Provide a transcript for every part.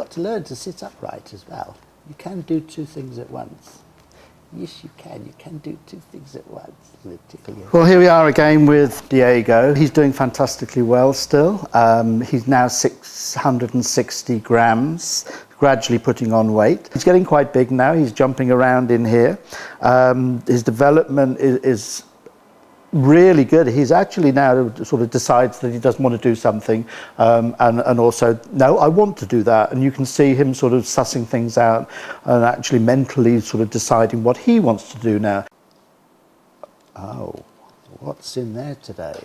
got to learn to sit upright as well. You can do two things at once. Yes, you can. You can do two things at once. Well, here we are again with Diego. He's doing fantastically well still. He's now 660 grams, gradually putting on weight. He's getting quite big now. He's jumping around in here. His development is really good. He's actually now sort of decides that he doesn't want to do something, and also, no, I want to do that. And you can see him sort of sussing things out and actually mentally sort of deciding what he wants to do now. Oh, what's in there today?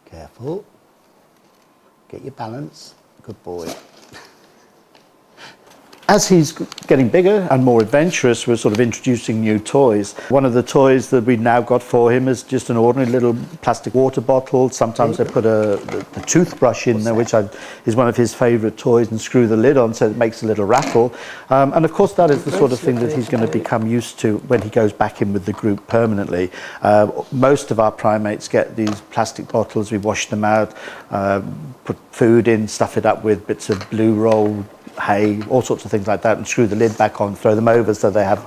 Careful. Get your balance. Good boy. As he's getting bigger and more adventurous, we're sort of introducing new toys. One of the toys that we've now got for him is just an ordinary little plastic water bottle. Sometimes they put a toothbrush in there, which is one of his favourite toys, and screw the lid on so it makes a little rattle. And of course that is the sort of thing that he's going to become used to when he goes back in with the group permanently. Most of our primates get these plastic bottles. We wash them out, put food in, stuff it up with bits of blue roll, hay, all sorts of things like that, and screw the lid back on, throw them over so they have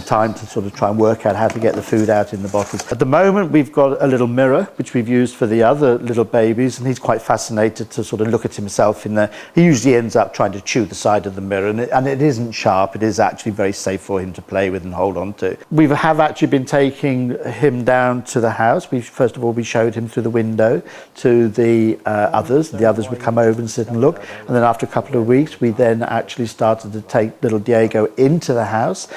time to sort of try and work out how to get the food out in the bottles. At the moment we've got a little mirror which we've used for the other little babies, and he's quite fascinated to sort of look at himself in there. He usually ends up trying to chew the side of the mirror, and it isn't sharp. It is actually very safe for him to play with and hold on to. We have actually been taking him down to the house. First of all we showed him through the window to the others. The others would come over and sit and look, and then after a couple of weeks we then actually started to take little Diego into the house,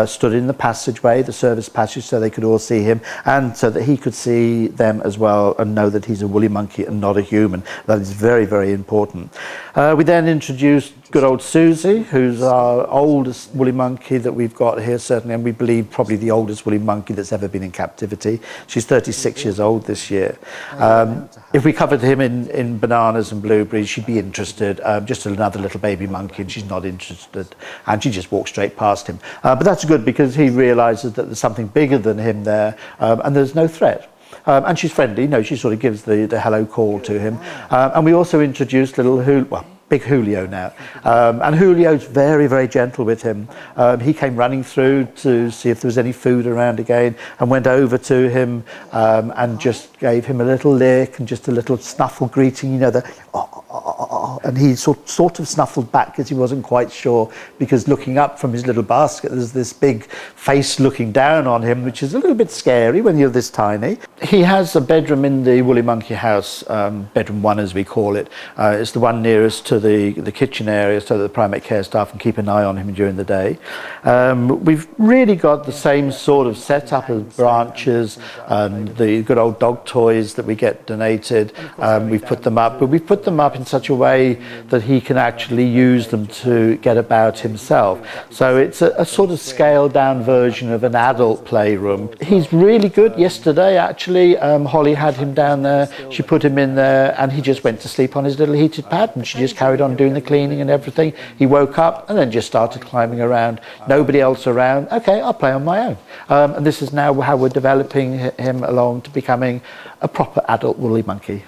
stood in the passageway, the service passage, so they could all see him, and so that he could see them as well and know that he's a woolly monkey and not a human. That is very, very important. We then introduced good old Susie, who's our oldest woolly monkey that we've got here, certainly, and we believe probably the oldest woolly monkey that's ever been in captivity. She's 36 years old this year. If we covered him in bananas and blueberries, she'd be interested. Just another little baby monkey, and she's not interested, and she just walks straight past him. But that's good because he realises that there's something bigger than him there, and there's no threat. And she's friendly, she sort of gives the hello call to him. And we also introduced Big Julio now. And Julio's very, very gentle with him. He came running through to see if there was any food around again, and went over to him and just gave him a little lick and just a little snuffle greeting, and he sort of snuffled back because he wasn't quite sure, because looking up from his little basket there's this big face looking down on him, which is a little bit scary when you're this tiny. He has a bedroom in the woolly monkey house, bedroom 1 as we call it. It's the one nearest to the kitchen area, so that the primate care staff can keep an eye on him during the day. We've really got the same sort of setup as branches and the good old dog toys that we get donated. We've put them up, but we've put them up in such a way that he can actually use them to get about himself. So it's a sort of scaled down version of an adult playroom. He's really good. Yesterday actually Holly had him down there, she put him in there, and he just went to sleep on his little heated pad, and she just carried on doing the cleaning and everything. He woke up and then just started climbing around. Nobody else around. Okay, I'll play on my own. And this is now how we're developing him along to becoming a proper adult woolly monkey.